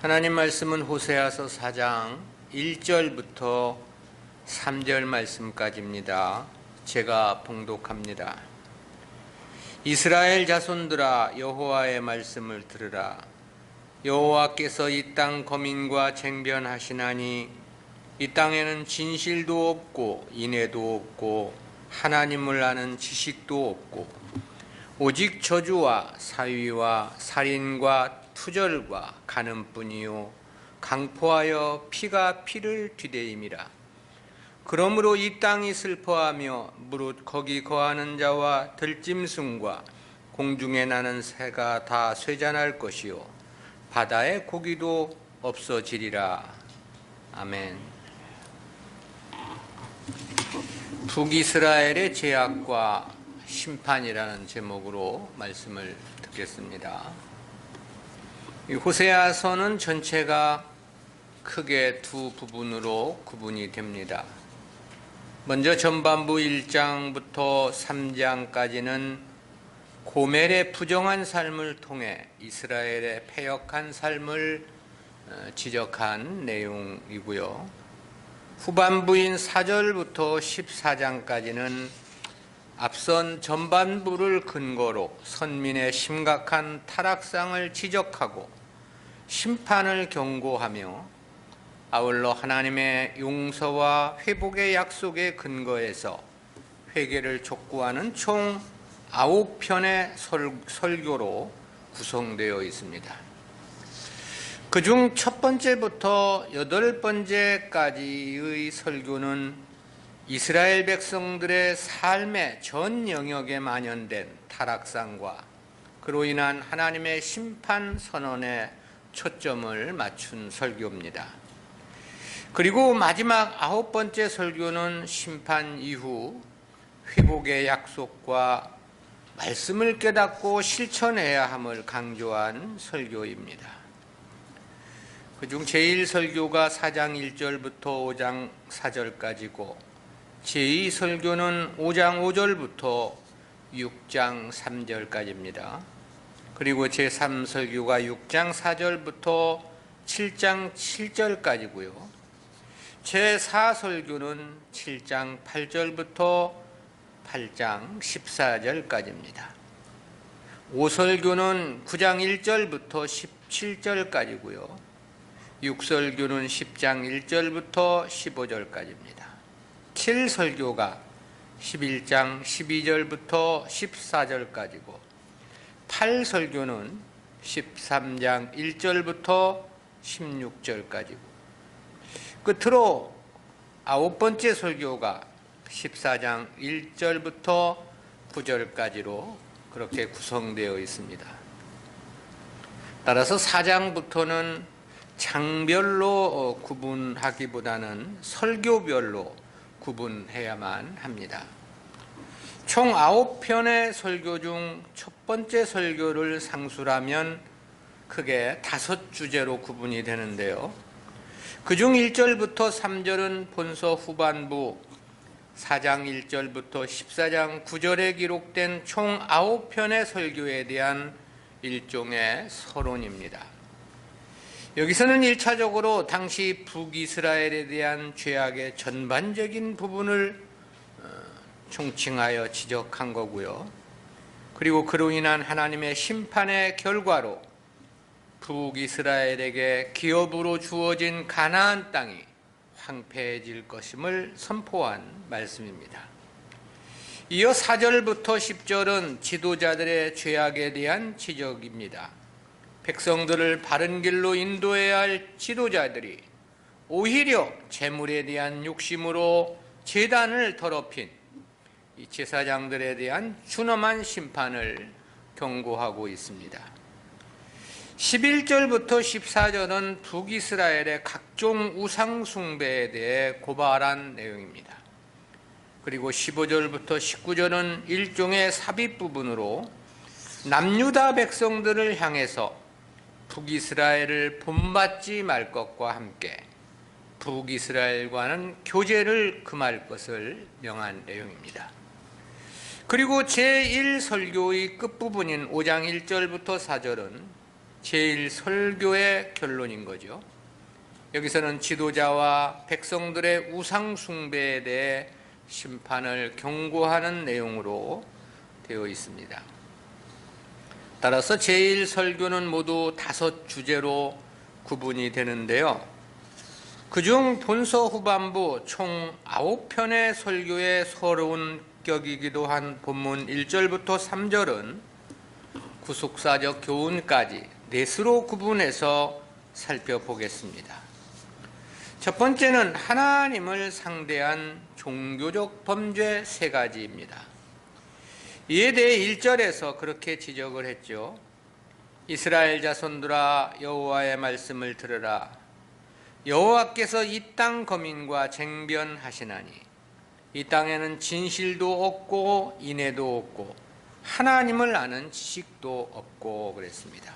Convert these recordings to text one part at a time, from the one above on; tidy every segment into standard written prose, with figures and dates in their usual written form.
하나님 말씀은 호세아서 4장 1절부터 3절 말씀까지입니다. 제가 봉독합니다. 이스라엘 자손들아, 여호와의 말씀을 들으라. 여호와께서 이 땅 거민과 쟁변하시나니 이 땅에는 진실도 없고 인애도 없고 하나님을 아는 지식도 없고 오직 저주와 사위와 살인과 투절과 간음뿐이요 강포하여 피가 피를 뒤대임이라. 그러므로 이 땅이 슬퍼하며 무릇 거기 거하는 자와 들짐승과 공중에 나는 새가 다 쇠잔할 것이요 바다의 고기도 없어지리라. 아멘. 북이스라엘의 죄악과 심판이라는 제목으로 말씀을 듣겠습니다. 이 호세아서는 전체가 크게 두 부분으로 구분이 됩니다. 먼저 전반부 1장부터 3장까지는 고멜의 부정한 삶을 통해 이스라엘의 패역한 삶을 지적한 내용이고요. 후반부인 4절부터 14장까지는 앞선 전반부를 근거로 선민의 심각한 타락상을 지적하고 심판을 경고하며 아울러 하나님의 용서와 회복의 약속에 근거해서 회개를 촉구하는 총 9편의 설교로 구성되어 있습니다. 그중 첫 번째부터 8번째까지의 설교는 이스라엘 백성들의 삶의 전 영역에 만연된 타락상과 그로 인한 하나님의 심판 선언에 초점을 맞춘 설교입니다. 그리고 마지막 9번째 설교는 심판 이후 회복의 약속과 말씀을 깨닫고 실천해야 함을 강조한 설교입니다. 그중 제1설교가 4장 1절부터 5장 4절까지고 제2설교는 5장 5절부터 6장 3절까지입니다. 그리고 제3설교가 6장 4절부터 7장 7절까지고요. 제4설교는 7장 8절부터 8장 14절까지입니다. 5설교는 9장 1절부터 17절까지고요. 6설교는 10장 1절부터 15절까지입니다. 7설교가 11장 12절부터 14절까지고 8설교는 13장 1절부터 16절까지고 끝으로 9번째 설교가 14장 1절부터 9절까지로 그렇게 구성되어 있습니다. 따라서 4장부터는 장별로 구분하기보다는 설교별로 구분해야만 합니다. 총 9편의 설교 중 첫 번째 설교를 상술하면 크게 5주제로 구분이 되는데요. 그중 1절부터 3절은 본서 후반부 4장 1절부터 14장 9절에 기록된 총 9편의 설교에 대한 일종의 서론입니다. 여기서는 1차적으로 당시 북이스라엘에 대한 죄악의 전반적인 부분을 총칭하여 지적한 거고요. 그리고 그로 인한 하나님의 심판의 결과로 북이스라엘에게 기업으로 주어진 가나안 땅이 황폐해질 것임을 선포한 말씀입니다. 이어 4절부터 10절은 지도자들의 죄악에 대한 지적입니다. 백성들을 바른 길로 인도해야 할 지도자들이 오히려 재물에 대한 욕심으로 제단을 더럽힌 이 제사장들에 대한 준엄한 심판을 경고하고 있습니다. 11절부터 14절은 북이스라엘의 각종 우상 숭배에 대해 고발한 내용입니다. 그리고 15절부터 19절은 일종의 삽입 부분으로 남유다 백성들을 향해서 북이스라엘을 본받지 말 것과 함께 북이스라엘과는 교제를 금할 것을 명한 내용입니다. 그리고 제1설교의 끝부분인 5장 1절부터 4절은 제1설교의 결론인 거죠. 여기서는 지도자와 백성들의 우상 숭배에 대해 심판을 경고하는 내용으로 되어 있습니다. 따라서 제1설교는 모두 5주제로 구분이 되는데요. 그중 본서 후반부 총 9편의 설교의 서론격이기도 한 본문 1절부터 3절은 구속사적 교훈까지 넷으로 구분해서 살펴보겠습니다. 첫 번째는 하나님을 상대한 종교적 범죄 3가지입니다. 이에 대해 1절에서 그렇게 지적을 했죠. 이스라엘 자손들아 여호와의 말씀을 들으라. 여호와께서 이 땅 거민과 쟁변하시나니 이 땅에는 진실도 없고 인애도 없고 하나님을 아는 지식도 없고 그랬습니다.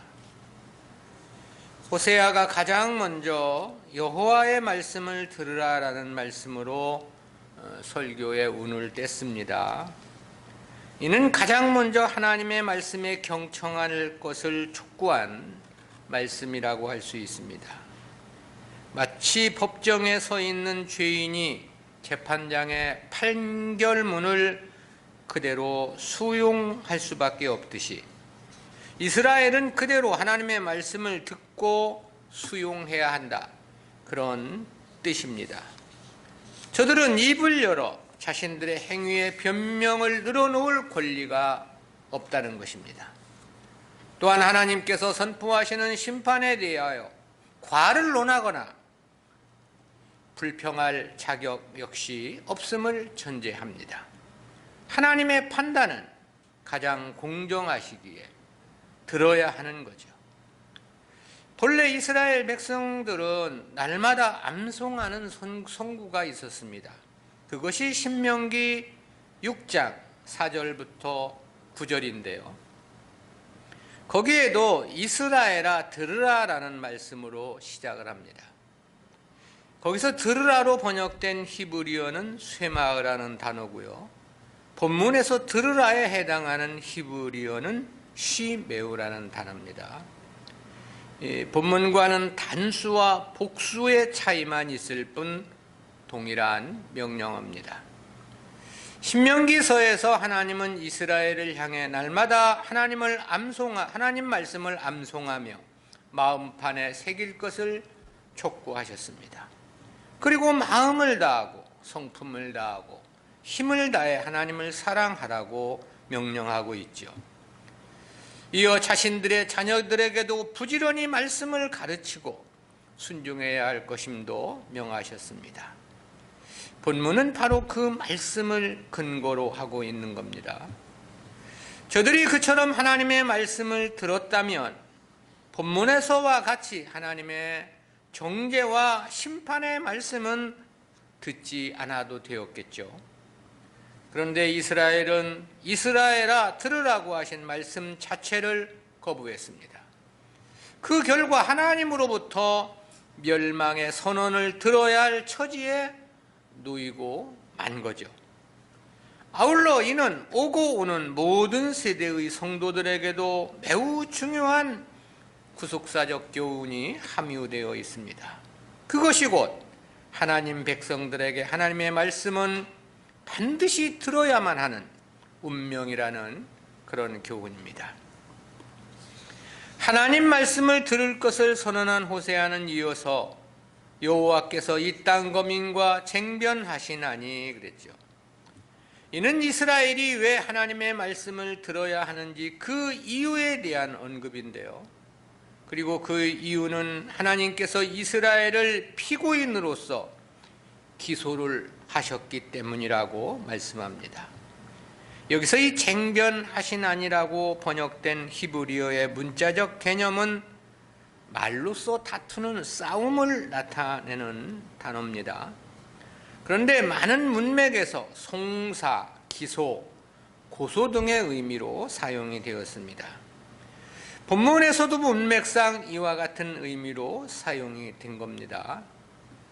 호세아가 가장 먼저 여호와의 말씀을 들으라라는 말씀으로 설교의 운을 뗐습니다. 이는 가장 먼저 하나님의 말씀에 경청할 것을 촉구한 말씀이라고 할 수 있습니다. 마치 법정에 서 있는 죄인이 재판장의 판결문을 그대로 수용할 수밖에 없듯이 이스라엘은 그대로 하나님의 말씀을 듣고 수용해야 한다. 그런 뜻입니다. 저들은 입을 열어 자신들의 행위의 변명을 늘어놓을 권리가 없다는 것입니다. 또한 하나님께서 선포하시는 심판에 대하여 과를 논하거나 불평할 자격 역시 없음을 전제합니다. 하나님의 판단은 가장 공정하시기에 들어야 하는 거죠. 본래 이스라엘 백성들은 날마다 암송하는 성구가 있었습니다. 그것이 신명기 6장 4절부터 9절인데요. 거기에도 이스라엘아 들으라라는 말씀으로 시작을 합니다. 거기서 들으라로 번역된 히브리어는 쇠마으라는 단어고요. 본문에서 들으라에 해당하는 히브리어는 쉬메우라는 단어입니다. 본문과는 단수와 복수의 차이만 있을 뿐 동일한 명령어입니다. 신명기서에서 하나님은 이스라엘을 향해 날마다 하나님 말씀을 암송하며 마음판에 새길 것을 촉구하셨습니다. 그리고 마음을 다하고 성품을 다하고 힘을 다해 하나님을 사랑하라고 명령하고 있죠. 이어 자신들의 자녀들에게도 부지런히 말씀을 가르치고 순종해야 할 것임도 명하셨습니다. 본문은 바로 그 말씀을 근거로 하고 있는 겁니다. 저들이 그처럼 하나님의 말씀을 들었다면 본문에서와 같이 하나님의 정죄와 심판의 말씀은 듣지 않아도 되었겠죠. 그런데 이스라엘은 이스라엘아 들으라고 하신 말씀 자체를 거부했습니다. 그 결과 하나님으로부터 멸망의 선언을 들어야 할 처지에 놓이고 만 거죠. 아울러 이는 오고 오는 모든 세대의 성도들에게도 매우 중요한 구속사적 교훈이 함유되어 있습니다. 그것이 곧 하나님 백성들에게 하나님의 말씀은 반드시 들어야만 하는 운명이라는 그런 교훈입니다. 하나님 말씀을 들을 것을 선언한 호세아는 이어서 여호와께서 이 땅 거민과 쟁변하시나니 그랬죠. 이는 이스라엘이 왜 하나님의 말씀을 들어야 하는지 그 이유에 대한 언급인데요. 그리고 그 이유는 하나님께서 이스라엘을 피고인으로서 기소를 하셨기 때문이라고 말씀합니다. 여기서 이 쟁변하시나니라고 번역된 히브리어의 문자적 개념은 말로써 다투는 싸움을 나타내는 단어입니다. 그런데 많은 문맥에서 송사, 기소, 고소 등의 의미로 사용이 되었습니다. 본문에서도 문맥상 이와 같은 의미로 사용이 된 겁니다.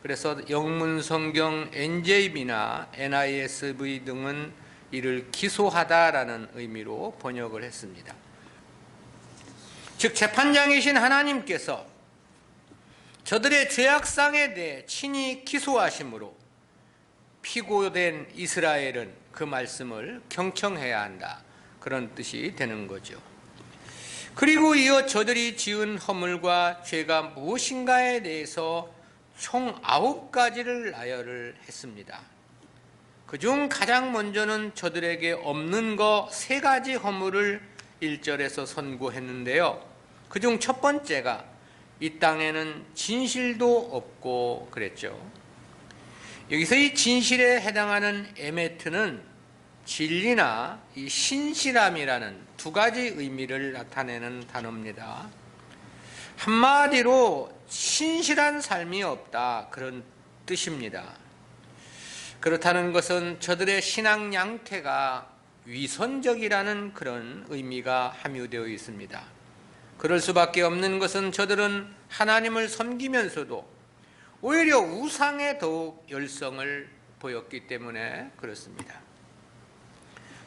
그래서 영문성경 NJB나 NISV 등은 이를 기소하다라는 의미로 번역을 했습니다. 즉 재판장이신 하나님께서 저들의 죄악상에 대해 친히 기소하심으로 피고된 이스라엘은 그 말씀을 경청해야 한다, 그런 뜻이 되는 거죠. 그리고 이어 저들이 지은 허물과 죄가 무엇인가에 대해서 총 9가지를 나열을 했습니다. 그중 가장 먼저는 저들에게 없는 거 3가지 허물을 1절에서 선고했는데요. 그중 첫 번째가 이 땅에는 진실도 없고 그랬죠. 여기서 이 진실에 해당하는 에메트는 진리나 이 신실함이라는 2가지 의미를 나타내는 단어입니다. 한마디로 신실한 삶이 없다, 그런 뜻입니다. 그렇다는 것은 저들의 신앙 양태가 위선적이라는 그런 의미가 함유되어 있습니다. 그럴 수밖에 없는 것은 저들은 하나님을 섬기면서도 오히려 우상에 더욱 열성을 보였기 때문에 그렇습니다.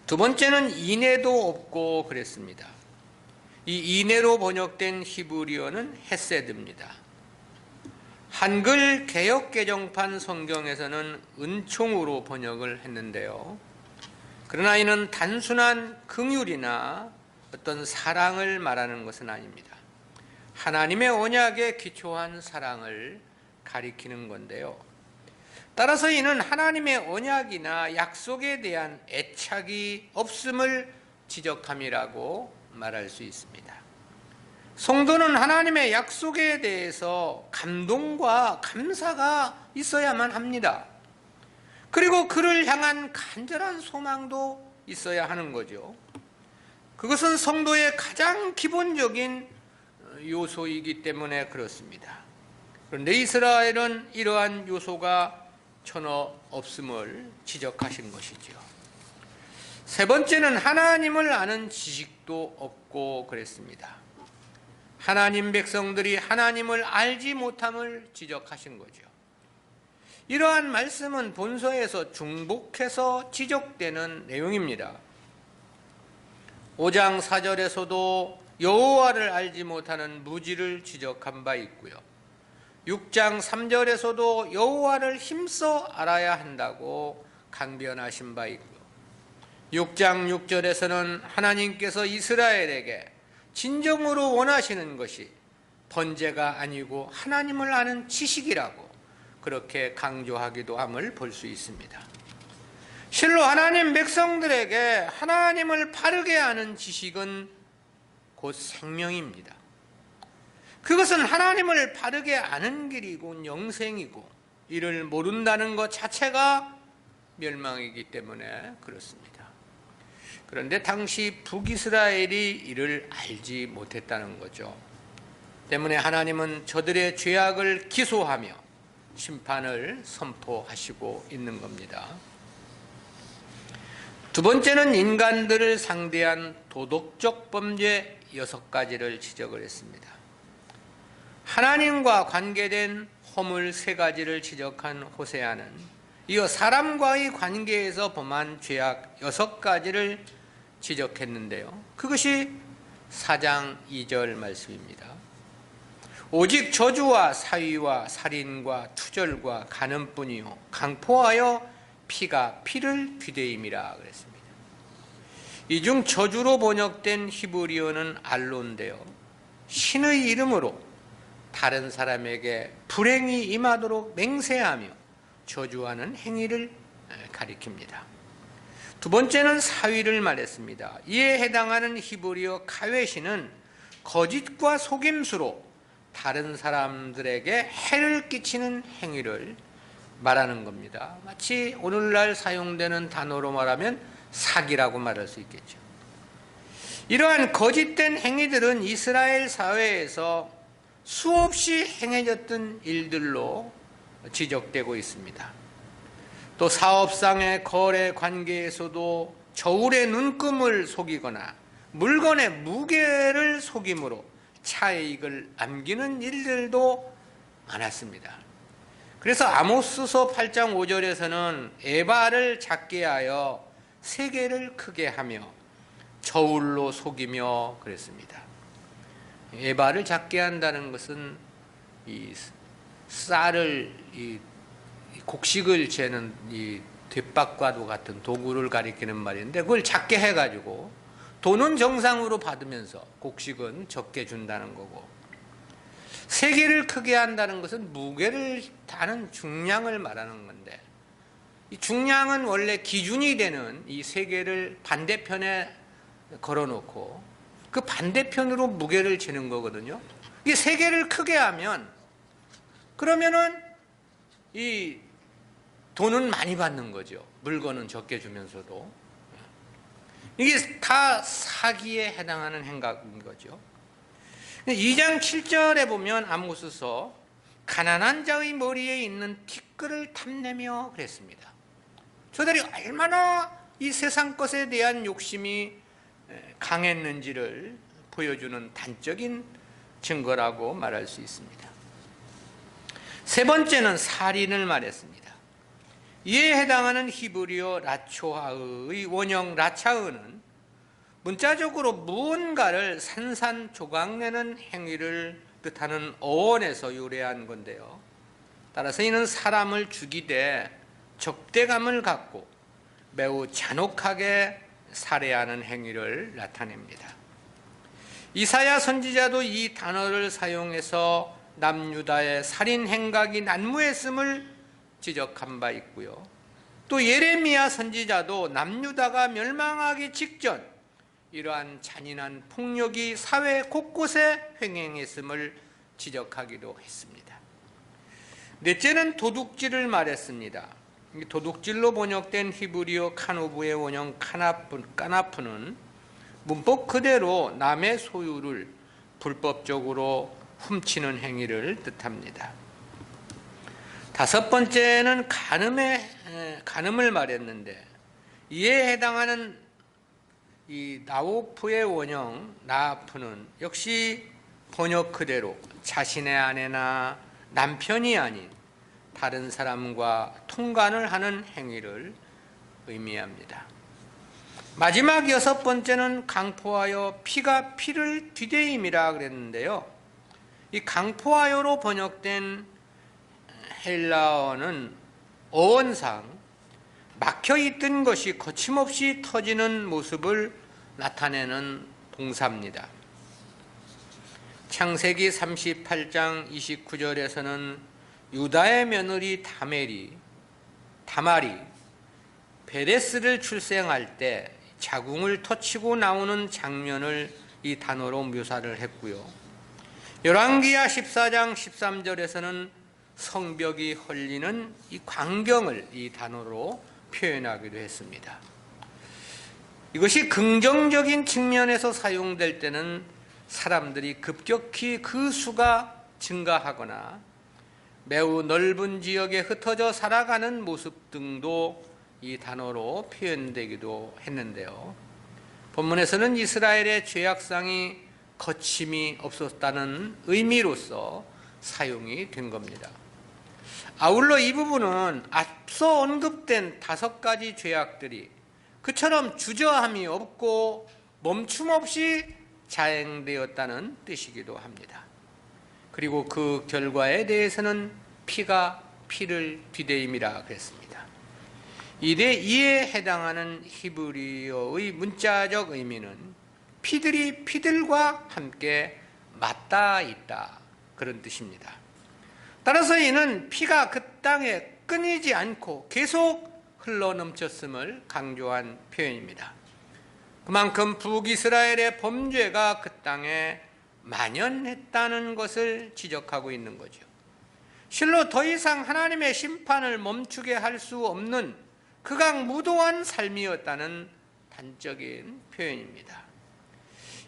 두 번째는 인애도 없고 그랬습니다. 이 인애로 번역된 히브리어는 헤세드입니다. 한글 개역개정판 성경에서는 은총으로 번역을 했는데요. 그러나 이는 단순한 긍휼이나 어떤 사랑을 말하는 것은 아닙니다. 하나님의 언약에 기초한 사랑을 가리키는 건데요. 따라서 이는 하나님의 언약이나 약속에 대한 애착이 없음을 지적함이라고 말할 수 있습니다. 성도는 하나님의 약속에 대해서 감동과 감사가 있어야만 합니다. 그리고 그를 향한 간절한 소망도 있어야 하는 거죠. 그것은 성도의 가장 기본적인 요소이기 때문에 그렇습니다. 그런데 이스라엘은 이러한 요소가 전혀 없음을 지적하신 것이죠. 세 번째는 하나님을 아는 지식도 없고 그랬습니다. 하나님 백성들이 하나님을 알지 못함을 지적하신 거죠. 이러한 말씀은 본서에서 중복해서 지적되는 내용입니다. 5장 4절에서도 여호와를 알지 못하는 무지를 지적한 바 있고요. 6장 3절에서도 여호와를 힘써 알아야 한다고 강변하신 바 있고요. 6장 6절에서는 하나님께서 이스라엘에게 진정으로 원하시는 것이 번제가 아니고 하나님을 아는 지식이라고 그렇게 강조하기도 함을 볼 수 있습니다. 실로 하나님 백성들에게 하나님을 바르게 아는 지식은 곧 생명입니다. 그것은 하나님을 바르게 아는 길이고 영생이고 이를 모른다는 것 자체가 멸망이기 때문에 그렇습니다. 그런데 당시 북이스라엘이 이를 알지 못했다는 거죠. 때문에 하나님은 저들의 죄악을 기소하며 심판을 선포하시고 있는 겁니다. 두 번째는 인간들을 상대한 도덕적 범죄 6가지를 지적을 했습니다. 하나님과 관계된 허물 3가지를 지적한 호세아는 이어 사람과의 관계에서 범한 죄악 6가지를 지적했는데요. 그것이 4장 2절 말씀입니다. 오직 저주와 사위와 살인과 투절과 간음뿐이요 강포하여 피가 피를 귀대임이라 그랬습니다. 이 중 저주로 번역된 히브리어는 알로인데요. 신의 이름으로 다른 사람에게 불행이 임하도록 맹세하며 저주하는 행위를 가리킵니다. 두 번째는 사위를 말했습니다. 이에 해당하는 히브리어 가웨시는 거짓과 속임수로 다른 사람들에게 해를 끼치는 행위를 말하는 겁니다. 마치 오늘날 사용되는 단어로 말하면 사기라고 말할 수 있겠죠. 이러한 거짓된 행위들은 이스라엘 사회에서 수없이 행해졌던 일들로 지적되고 있습니다. 또 사업상의 거래 관계에서도 저울의 눈금을 속이거나 물건의 무게를 속임으로 차익을 남기는 일들도 많았습니다. 그래서 아모스서 8장 5절에서는 에바를 작게 하여 세계를 크게 하며 저울로 속이며 그랬습니다. 에바를 작게 한다는 것은 이 쌀을 이 곡식을 재는 이 뒷박과도 같은 도구를 가리키는 말인데, 그걸 작게 해가지고 돈은 정상으로 받으면서 곡식은 적게 준다는 거고, 세계를 크게 한다는 것은 무게를 다는 중량을 말하는 건데, 이 중량은 원래 기준이 되는 이 세계를 반대편에 걸어놓고 그 반대편으로 무게를 재는 거거든요. 이 세계를 크게 하면 그러면은 이 돈은 많이 받는 거죠. 물건은 적게 주면서도. 이게 다 사기에 해당하는 행각인 거죠. 2장 7절에 보면 아모스서 가난한 자의 머리에 있는 티끌을 탐내며 그랬습니다. 저들이 얼마나 이 세상 것에 대한 욕심이 강했는지를 보여주는 단적인 증거라고 말할 수 있습니다. 세 번째는 살인을 말했습니다. 이에 해당하는 히브리어 라초하의 원형 라차흐는 문자적으로 무언가를 산산조각내는 행위를 뜻하는 어원에서 유래한 건데요. 따라서 이는 사람을 죽이되 적대감을 갖고 매우 잔혹하게 살해하는 행위를 나타냅니다. 이사야 선지자도 이 단어를 사용해서 남유다의 살인 행각이 난무했음을 지적한 바 있고요. 또 예레미야 선지자도 남유다가 멸망하기 직전 이러한 잔인한 폭력이 사회 곳곳에 횡행했음을 지적하기도 했습니다. 넷째는 도둑질을 말했습니다. 도둑질로 번역된 히브리어 카노브의 원형 까나프는 문법 그대로 남의 소유를 불법적으로 훔치는 행위를 뜻합니다. 다섯 번째는 간음을 말했는데, 이에 해당하는 이 나오프의 원형 나아프는 역시 번역 그대로 자신의 아내나 남편이 아닌 다른 사람과 통간을 하는 행위를 의미합니다. 마지막 여섯 번째는 강포하여 피가 피를 뒤대임이라 그랬는데요. 이 강포하여로 번역된 헬라어는 어원상 막혀있던 것이 거침없이 터지는 모습을 나타내는 동사입니다. 창세기 38장 29절에서는 유다의 며느리 다말이 베레스를 출생할 때 자궁을 터치고 나오는 장면을 이 단어로 묘사를 했고요. 열왕기하 14장 13절에서는 성벽이 헐리는 이 광경을 이 단어로 표현하기도 했습니다. 이것이 긍정적인 측면에서 사용될 때는 사람들이 급격히 그 수가 증가하거나 매우 넓은 지역에 흩어져 살아가는 모습 등도 이 단어로 표현되기도 했는데요. 본문에서는 이스라엘의 죄악상이 거침이 없었다는 의미로서 사용이 된 겁니다. 아울러 이 부분은 앞서 언급된 5가지 죄악들이 그처럼 주저함이 없고 멈춤 없이 자행되었다는 뜻이기도 합니다. 그리고 그 결과에 대해서는 피가 피를 뒤대임이라 그랬습니다. 이에 해당하는 히브리어의 문자적 의미는 피들이 피들과 함께 맞닿아 있다, 그런 뜻입니다. 따라서 이는 피가 그 땅에 끊이지 않고 계속 흘러넘쳤음을 강조한 표현입니다. 그만큼 북이스라엘의 범죄가 그 땅에 만연했다는 것을 지적하고 있는 거죠. 실로 더 이상 하나님의 심판을 멈추게 할 수 없는 극악무도한 삶이었다는 단적인 표현입니다.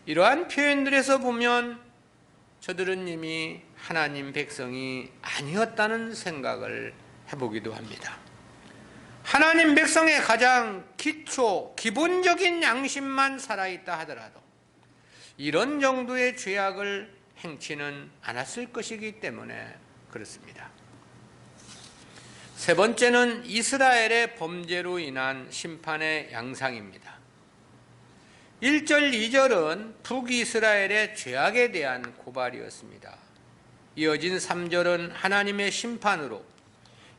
이러한 표현들에서 보면 저들은 이미 하나님 백성이 아니었다는 생각을 해보기도 합니다. 하나님 백성의 가장 기본적인 양심만 살아있다 하더라도 이런 정도의 죄악을 행치는 않았을 것이기 때문에 그렇습니다. 세 번째는 이스라엘의 범죄로 인한 심판의 양상입니다. 1절, 2절은 북이스라엘의 죄악에 대한 고발이었습니다. 이어진 3절은 하나님의 심판으로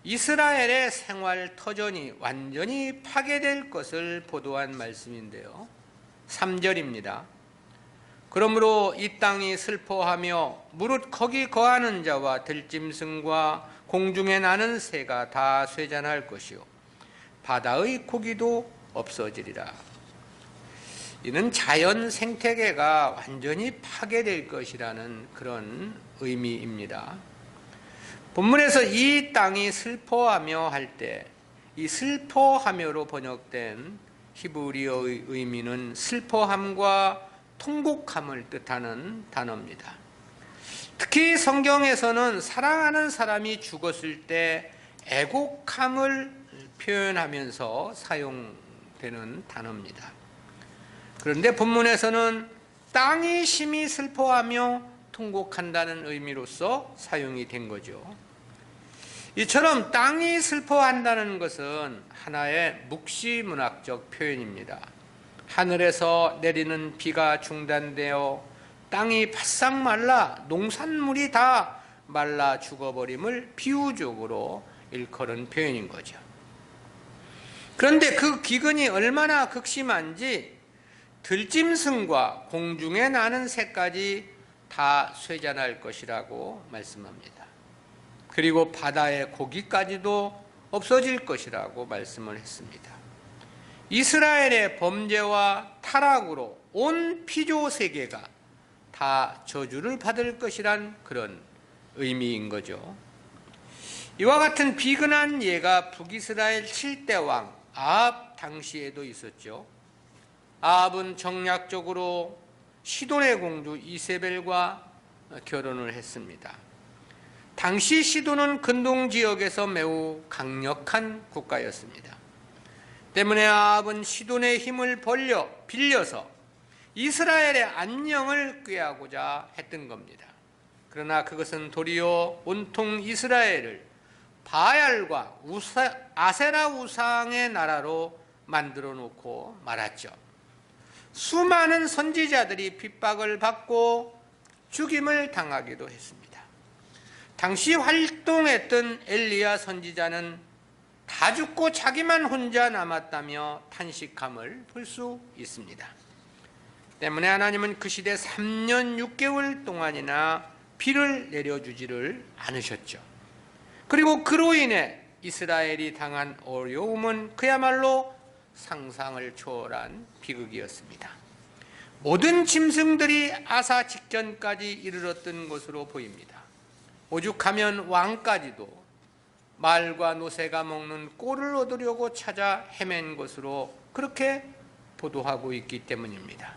이스라엘의 생활 터전이 완전히 파괴될 것을 보도한 말씀인데요. 3절입니다. 그러므로 이 땅이 슬퍼하며 무릇 거기 거하는 자와 들짐승과 공중에 나는 새가 다 쇠잔할 것이요 바다의 고기도 없어지리라. 이는 자연 생태계가 완전히 파괴될 것이라는 그런 의미입니다. 본문에서 이 땅이 슬퍼하며 할 때 이 슬퍼하며로 번역된 히브리어의 의미는 슬퍼함과 통곡함을 뜻하는 단어입니다. 특히 성경에서는 사랑하는 사람이 죽었을 때 애곡함을 표현하면서 사용되는 단어입니다. 그런데 본문에서는 땅이 심히 슬퍼하며 통곡한다는 의미로서 사용이 된 거죠. 이처럼 땅이 슬퍼한다는 것은 하나의 묵시문학적 표현입니다. 하늘에서 내리는 비가 중단되어 땅이 바싹 말라 농산물이 다 말라 죽어버림을 비유적으로 일컬은 표현인 거죠. 그런데 그 기근이 얼마나 극심한지 들짐승과 공중에 나는 새까지 다 쇠잔할 것이라고 말씀합니다. 그리고 바다의 고기까지도 없어질 것이라고 말씀을 했습니다. 이스라엘의 범죄와 타락으로 온 피조 세계가 다 저주를 받을 것이란 그런 의미인 거죠. 이와 같은 비근한 예가 북이스라엘 7대 왕 아합 당시에도 있었죠. 아합은 정략적으로 시돈의 공주 이세벨과 결혼을 했습니다. 당시 시돈은 근동 지역에서 매우 강력한 국가였습니다. 때문에 아합은 시돈의 힘을 빌려서 이스라엘의 안녕을 꾀하고자 했던 겁니다. 그러나 그것은 도리어 온통 이스라엘을 바알과 아세라 우상의 나라로 만들어 놓고 말았죠. 수많은 선지자들이 핍박을 받고 죽임을 당하기도 했습니다. 당시 활동했던 엘리야 선지자는 다 죽고 자기만 혼자 남았다며 탄식함을 볼 수 있습니다. 때문에 하나님은 그 시대 3년 6개월 동안이나 비를 내려주지를 않으셨죠. 그리고 그로 인해 이스라엘이 당한 어려움은 그야말로 상상을 초월한 비극이었습니다. 모든 짐승들이 아사 직전까지 이르렀던 것으로 보입니다. 오죽하면 왕까지도 말과 노새가 먹는 꼴을 얻으려고 찾아 헤맨 것으로 그렇게 보도하고 있기 때문입니다.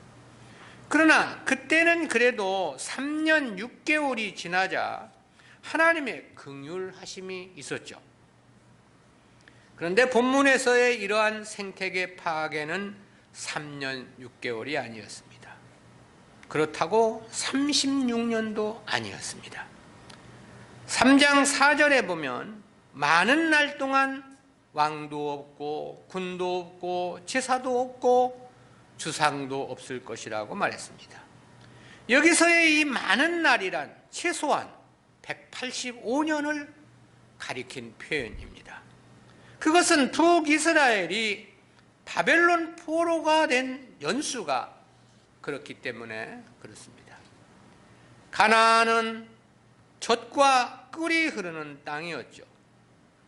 그러나 그때는 그래도 3년 6개월이 지나자 하나님의 긍휼하심이 있었죠. 그런데 본문에서의 이러한 생태계 파괴는 3년 6개월이 아니었습니다. 그렇다고 36년도 아니었습니다. 3장 4절에 보면 많은 날 동안 왕도 없고 군도 없고 제사도 없고 주상도 없을 것이라고 말했습니다. 여기서의 이 많은 날이란 최소한 185년을 가리킨 표현입니다. 그것은 북이스라엘이 바벨론 포로가 된 연수가 그렇기 때문에 그렇습니다. 가나안은 젖과 꿀이 흐르는 땅이었죠.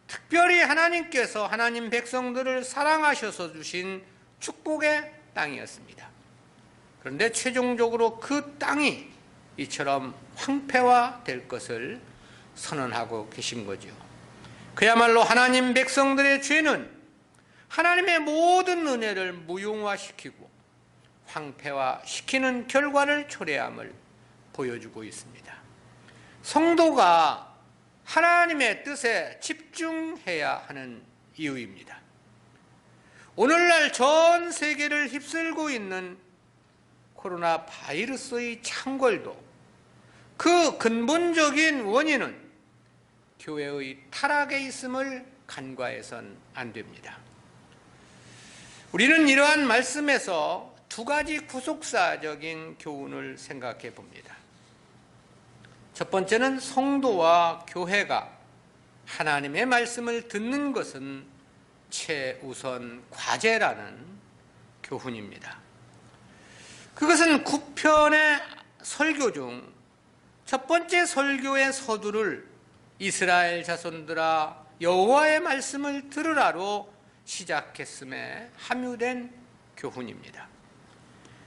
특별히 하나님께서 하나님 백성들을 사랑하셔서 주신 축복의 땅이었습니다. 그런데 최종적으로 그 땅이 이처럼 황폐화될 것을 선언하고 계신 거죠. 그야말로 하나님 백성들의 죄는 하나님의 모든 은혜를 무용화시키고 황폐화시키는 결과를 초래함을 보여주고 있습니다. 성도가 하나님의 뜻에 집중해야 하는 이유입니다. 오늘날 전 세계를 휩쓸고 있는 코로나 바이러스의 창궐도 그 근본적인 원인은 교회의 타락에 있음을 간과해서는 안 됩니다. 우리는 이러한 말씀에서 두 가지 구속사적인 교훈을 생각해 봅니다. 첫 번째는 성도와 교회가 하나님의 말씀을 듣는 것은 최우선 과제라는 교훈입니다. 그것은 9편의 설교 중 첫 번째 설교의 서두를 이스라엘 자손들아 여호와의 말씀을 들으라로 시작했음에 함유된 교훈입니다.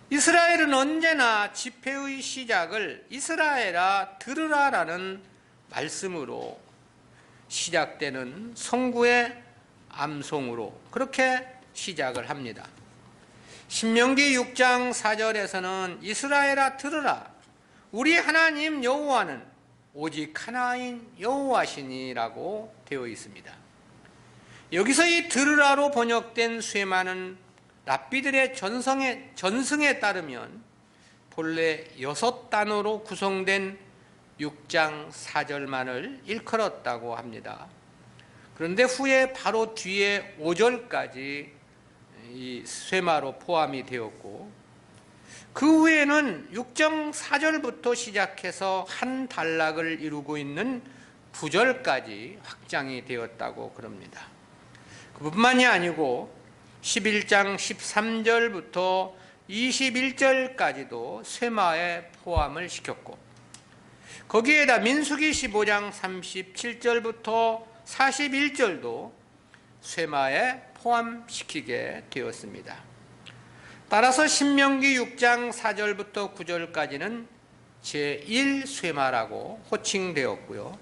이스라엘은 언제나 집회의 시작을 이스라엘아 들으라라는 말씀으로 시작되는 성구의 암송으로 그렇게 시작을 합니다. 신명기 6장 4절에서는 이스라엘아 들으라 우리 하나님 여호와는 오직 하나인 여호와시니라고 되어 있습니다. 여기서 이 들으라로 번역된 쇠마는 랍비들의 전승에 따르면 본래 6단어로 구성된 6장 4절만을 일컬었다고 합니다. 그런데 후에 바로 뒤에 5절까지 이 쇠마로 포함이 되었고 그 후에는 6장 4절부터 시작해서 한 단락을 이루고 있는 9절까지 확장이 되었다고 그럽니다. 그뿐만이 아니고 11장 13절부터 21절까지도 쇠마에 포함을 시켰고 거기에다 민수기 15장 37절부터 41절도 쇠마에 포함시키게 되었습니다. 따라서 신명기 6장 4절부터 9절까지는 제1쇠마라고 호칭되었고요.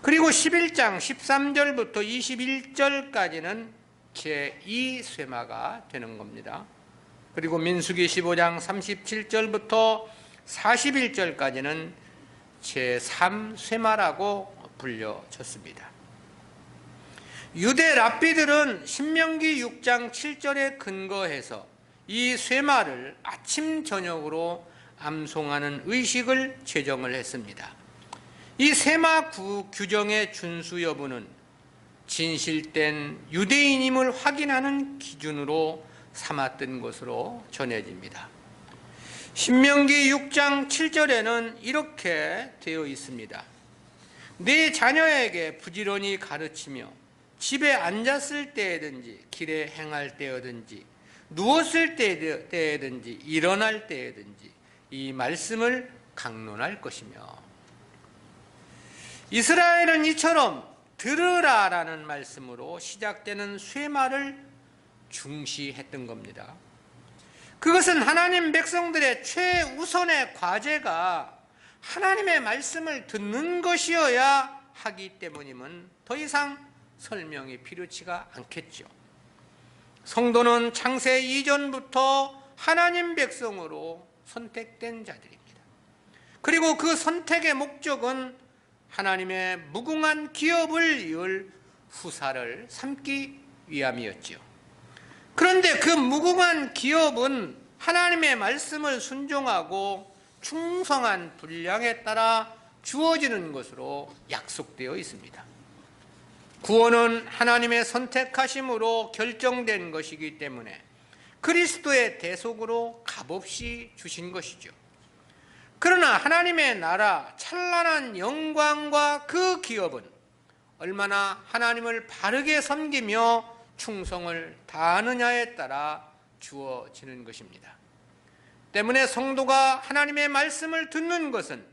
그리고 11장 13절부터 21절까지는 제2쇠마가 되는 겁니다. 그리고 민수기 15장 37절부터 41절까지는 제3쇠마라고 불려졌습니다. 유대 랍비들은 신명기 6장 7절에 근거해서 이 쇠마를 아침 저녁으로 암송하는 의식을 제정을 했습니다. 이 쇠마 규정의 준수 여부는 진실된 유대인임을 확인하는 기준으로 삼았던 것으로 전해집니다. 신명기 6장 7절에는 이렇게 되어 있습니다. 내 자녀에게 부지런히 가르치며 집에 앉았을 때에든지 길에 행할 때여든지 누웠을 때에든지 일어날 때에든지 이 말씀을 강론할 것이며 이스라엘은 이처럼 들으라라는 말씀으로 시작되는 쇠마를 중시했던 겁니다. 그것은 하나님 백성들의 최우선의 과제가 하나님의 말씀을 듣는 것이어야 하기 때문임은 더 이상 설명이 필요치가 않겠죠. 성도는 창세 이전부터 하나님 백성으로 선택된 자들입니다. 그리고 그 선택의 목적은 하나님의 무궁한 기업을 이을 후사를 삼기 위함이었지요. 그런데 그 무궁한 기업은 하나님의 말씀을 순종하고 충성한 분량에 따라 주어지는 것으로 약속되어 있습니다. 구원은 하나님의 선택하심으로 결정된 것이기 때문에 그리스도의 대속으로 값없이 주신 것이죠. 그러나 하나님의 나라 찬란한 영광과 그 기업은 얼마나 하나님을 바르게 섬기며 충성을 다하느냐에 따라 주어지는 것입니다. 때문에 성도가 하나님의 말씀을 듣는 것은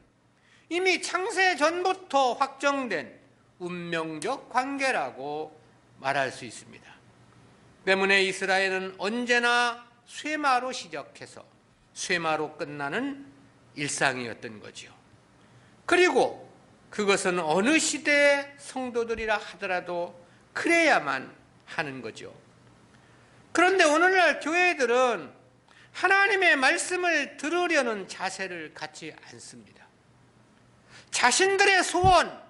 이미 창세 전부터 확정된 운명적 관계라고 말할 수 있습니다. 때문에 이스라엘은 언제나 쇠마로 시작해서 쇠마로 끝나는 일상이었던 거죠. 그리고 그것은 어느 시대의 성도들이라 하더라도 그래야만 하는 거죠. 그런데 오늘날 교회들은 하나님의 말씀을 들으려는 자세를 갖지 않습니다. 자신들의 소원,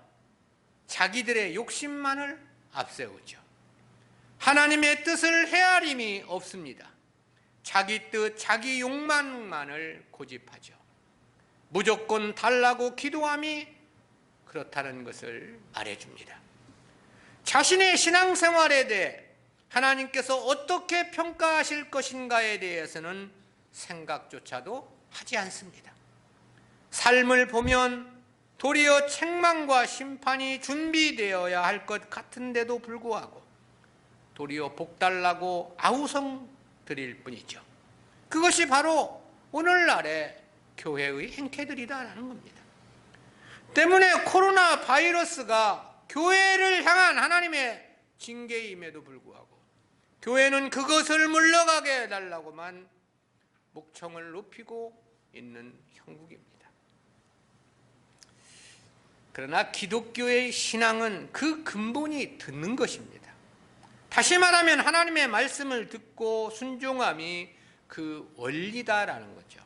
자기들의 욕심만을 앞세우죠. 하나님의 뜻을 헤아림이 없습니다. 자기 뜻, 자기 욕망만을 고집하죠. 무조건 달라고 기도함이 그렇다는 것을 말해줍니다. 자신의 신앙생활에 대해 하나님께서 어떻게 평가하실 것인가에 대해서는 생각조차도 하지 않습니다. 삶을 보면 도리어 책망과 심판이 준비되어야 할 것 같은데도 불구하고 도리어 복달라고 아우성 드릴 뿐이죠. 그것이 바로 오늘날의 교회의 행태들이다라는 겁니다. 때문에 코로나 바이러스가 교회를 향한 하나님의 징계임에도 불구하고 교회는 그것을 물러가게 해달라고만 목청을 높이고 있는 형국입니다. 그러나 기독교의 신앙은 그 근본이 듣는 것입니다. 다시 말하면 하나님의 말씀을 듣고 순종함이 그 원리다라는 거죠.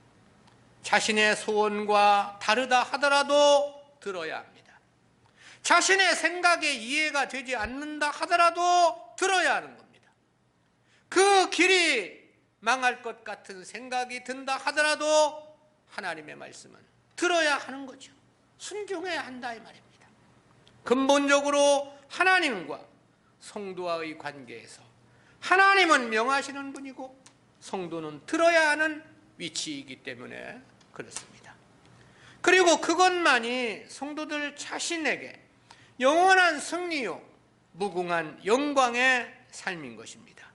자신의 소원과 다르다 하더라도 들어야 합니다. 자신의 생각에 이해가 되지 않는다 하더라도 들어야 하는 겁니다. 그 길이 망할 것 같은 생각이 든다 하더라도 하나님의 말씀은 들어야 하는 거죠. 순종해야 한다 이 말입니다. 근본적으로 하나님과 성도와의 관계에서 하나님은 명하시는 분이고 성도는 들어야 하는 위치이기 때문에 그렇습니다. 그리고 그것만이 성도들 자신에게 영원한 승리요 무궁한 영광의 삶인 것입니다.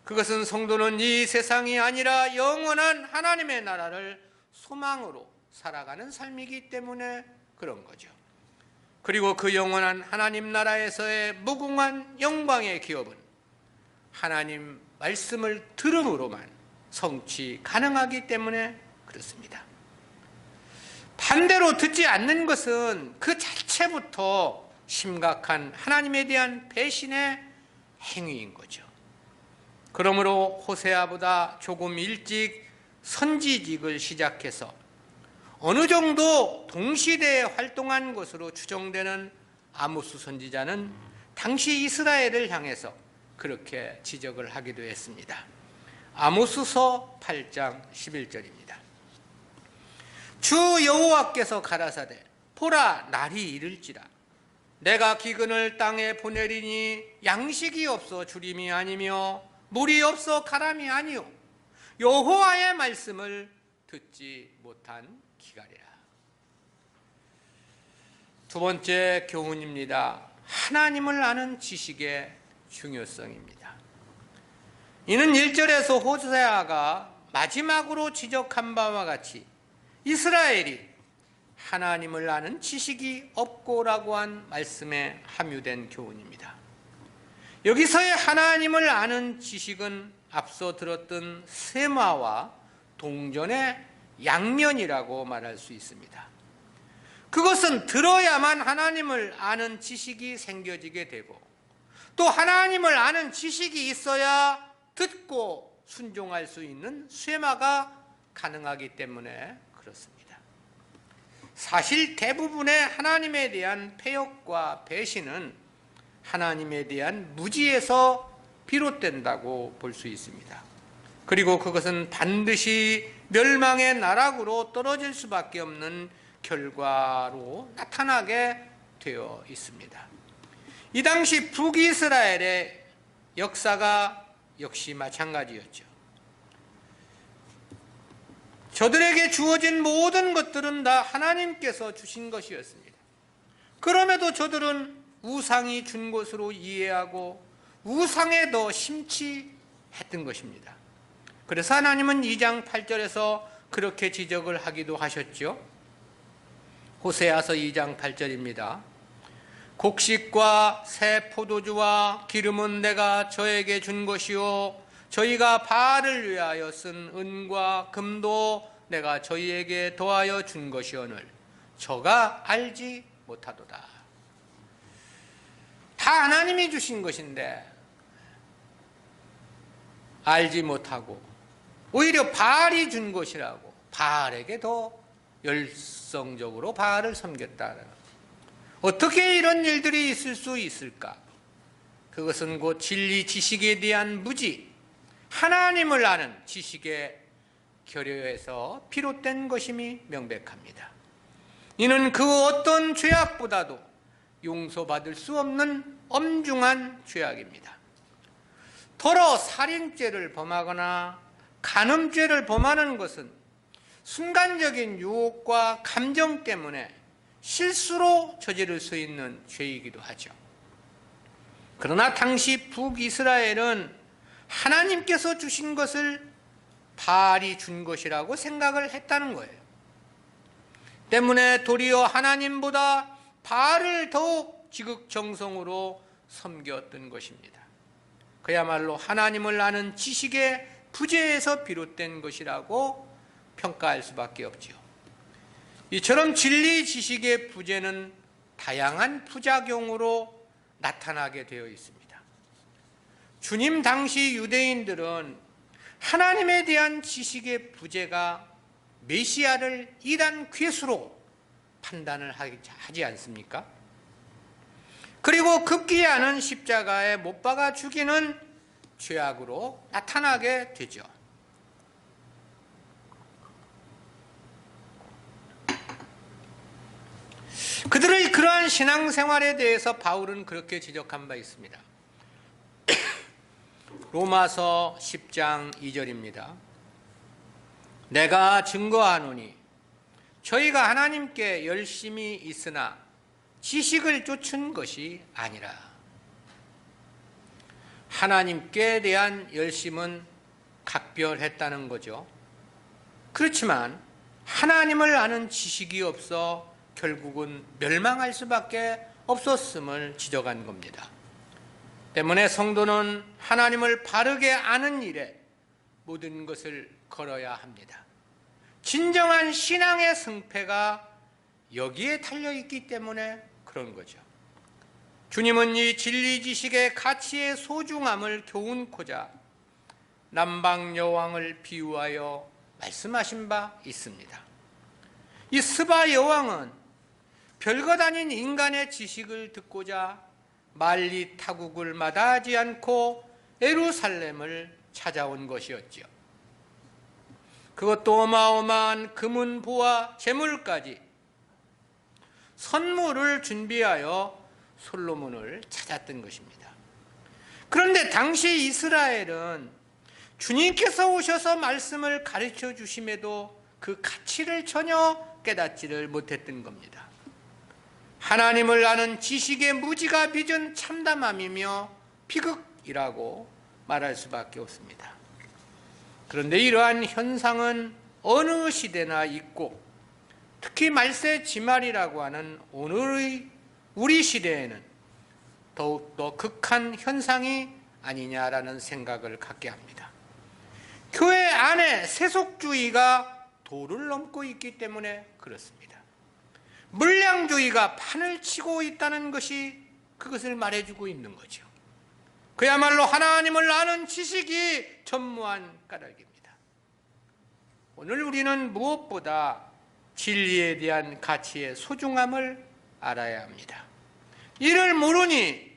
그것은 성도는 이 세상이 아니라 영원한 하나님의 나라를 소망으로 살아가는 삶이기 때문에 그런 거죠. 그리고 그 영원한 하나님 나라에서의 무궁한 영광의 기업은 하나님 말씀을 들음으로만 성취 가능하기 때문에 그렇습니다. 반대로 듣지 않는 것은 그 자체부터 심각한 하나님에 대한 배신의 행위인 거죠. 그러므로 호세아보다 조금 일찍 선지직을 시작해서 어느 정도 동시대에 활동한 것으로 추정되는 아모스 선지자는 당시 이스라엘을 향해서 그렇게 지적을 하기도 했습니다. 아모스서 8장 11절입니다. 주 여호와께서 가라사대 보라 날이 이를지라 내가 기근을 땅에 보내리니 양식이 없어 주림이 아니며 물이 없어 가람이 아니요 여호와의 말씀을 듣지 못한 기갈이라. 두 번째 교훈입니다. 하나님을 아는 지식의 중요성입니다. 이는 1절에서 호세아가 마지막으로 지적한 바와 같이 이스라엘이 하나님을 아는 지식이 없고라고 한 말씀에 함유된 교훈입니다. 여기서의 하나님을 아는 지식은 앞서 들었던 세마와 동전의 양면이라고 말할 수 있습니다. 그것은 들어야만 하나님을 아는 지식이 생겨지게 되고 또 하나님을 아는 지식이 있어야 듣고 순종할 수 있는 쇠마가 가능하기 때문에 그렇습니다. 사실 대부분의 하나님에 대한 패역과 배신은 하나님에 대한 무지에서 비롯된다고 볼 수 있습니다. 그리고 그것은 반드시 멸망의 나락으로 떨어질 수밖에 없는 결과로 나타나게 되어 있습니다. 이 당시 북이스라엘의 역사가 역시 마찬가지였죠. 저들에게 주어진 모든 것들은 다 하나님께서 주신 것이었습니다. 그럼에도 저들은 우상이 준 것으로 이해하고 우상에 더 심취했던 것입니다. 그래서 하나님은 2장 8절에서 그렇게 지적을 하기도 하셨죠. 호세아서 2장 8절입니다. 곡식과 새 포도주와 기름은 내가 저에게 준 것이요 저희가 바알을 위하여 쓴 은과 금도 내가 저희에게 더하여 준 것이오늘 저가 알지 못하도다. 다 하나님이 주신 것인데 알지 못하고 오히려 바알이 준 것이라고 바알에게 더 열성적으로 바알을 섬겼다는, 어떻게 이런 일들이 있을 수 있을까? 그것은 곧 진리 지식에 대한 무지, 하나님을 아는 지식의 결여에서 비롯된 것임이 명백합니다. 이는 그 어떤 죄악보다도 용서받을 수 없는 엄중한 죄악입니다. 더러 살인죄를 범하거나 간음죄를 범하는 것은 순간적인 유혹과 감정 때문에 실수로 저지를 수 있는 죄이기도 하죠. 그러나 당시 북이스라엘은 하나님께서 주신 것을 바알이 준 것이라고 생각을 했다는 거예요. 때문에 도리어 하나님보다 바알을 더욱 지극정성으로 섬겼던 것입니다. 그야말로 하나님을 아는 지식의 부재에서 비롯된 것이라고 평가할 수밖에 없지요. 이처럼 진리 지식의 부재는 다양한 부작용으로 나타나게 되어 있습니다. 주님 당시 유대인들은 하나님에 대한 지식의 부재가 메시아를 이단 괴수로 판단을 하지 않습니까? 그리고 급기야는 십자가에 못 박아 죽이는 죄악으로 나타나게 되죠. 그들의 그러한 신앙생활에 대해서 바울은 그렇게 지적한 바 있습니다. 로마서 10장 2절입니다. 내가 증거하노니 저희가 하나님께 열심히 있으나 지식을 쫓은 것이 아니라. 하나님께 대한 열심은 각별했다는 거죠. 그렇지만 하나님을 아는 지식이 없어 결국은 멸망할 수밖에 없었음을 지적한 겁니다. 때문에 성도는 하나님을 바르게 아는 일에 모든 것을 걸어야 합니다. 진정한 신앙의 승패가 여기에 달려있기 때문에 그런 거죠. 주님은 이 진리 지식의 가치의 소중함을 교훈코자 남방 여왕을 비유하여 말씀하신 바 있습니다. 이 스바 여왕은 별것 아닌 인간의 지식을 듣고자 만리 타국을 마다하지 않고 예루살렘을 찾아온 것이었죠. 그것도 어마어마한 금은보와 재물까지 선물을 준비하여 솔로몬을 찾았던 것입니다. 그런데 당시 이스라엘은 주님께서 오셔서 말씀을 가르쳐 주심에도 그 가치를 전혀 깨닫지를 못했던 겁니다. 하나님을 아는 지식의 무지가 빚은 참담함이며 비극이라고 말할 수밖에 없습니다. 그런데 이러한 현상은 어느 시대나 있고 특히 말세 지말이라고 하는 오늘의 우리 시대에는 더욱더 극한 현상이 아니냐라는 생각을 갖게 합니다. 교회 안에 세속주의가 도를 넘고 있기 때문에 그렇습니다. 물량주의가 판을 치고 있다는 것이 그것을 말해주고 있는 거죠. 그야말로 하나님을 아는 지식이 전무한 까닭입니다. 오늘 우리는 무엇보다 진리에 대한 가치의 소중함을 알아야 합니다. 이를 모르니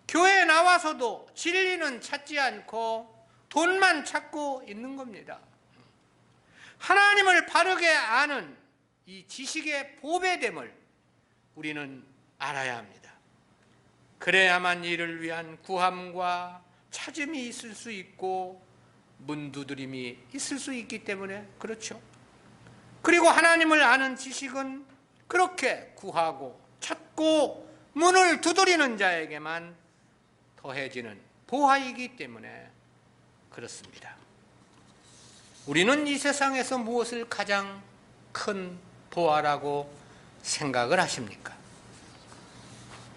교회에 나와서도 진리는 찾지 않고 돈만 찾고 있는 겁니다. 하나님을 바르게 아는 이 지식의 보배됨을 우리는 알아야 합니다. 그래야만 이를 위한 구함과 찾음이 있을 수 있고 문두드림이 있을 수 있기 때문에 그렇죠. 그리고 하나님을 아는 지식은 그렇게 구하고 찾고 문을 두드리는 자에게만 더해지는 보화이기 때문에 그렇습니다. 우리는 이 세상에서 무엇을 가장 큰 보화라고 생각을 하십니까?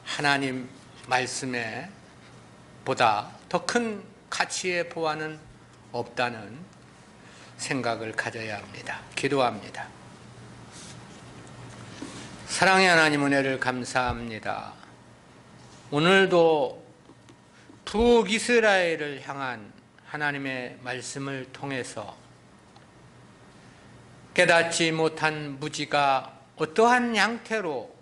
하나님 말씀에 보다 더 큰 가치의 보화는 없다는 생각을 가져야 합니다. 기도합니다. 사랑의 하나님 은혜를 감사합니다. 오늘도 북이스라엘을 향한 하나님의 말씀을 통해서 깨닫지 못한 무지가 어떠한 양태로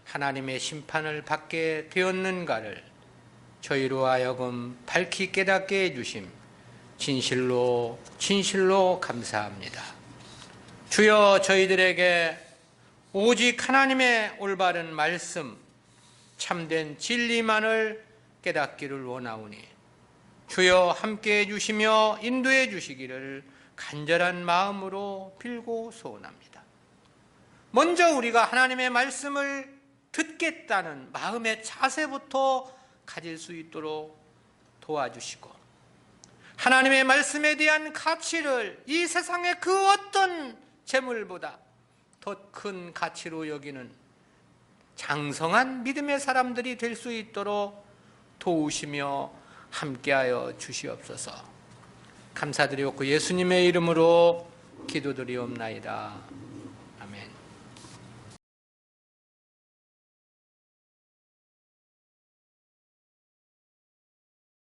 하나님의 심판을 받게 되었는가를 저희로 하여금 밝히 깨닫게 해주심 진실로 감사합니다. 주여, 저희들에게 오직 하나님의 올바른 말씀, 참된 진리만을 깨닫기를 원하오니 주여 함께해 주시며 인도해 주시기를 간절한 마음으로 빌고 소원합니다. 먼저 우리가 하나님의 말씀을 듣겠다는 마음의 자세부터 가질 수 있도록 도와주시고, 하나님의 말씀에 대한 가치를 이 세상의 그 어떤 재물보다 더 큰 가치로 여기는 장성한 믿음의 사람들이 될 수 있도록 도우시며 함께하여 주시옵소서. 감사드리옵고 예수님의 이름으로 기도드리옵나이다.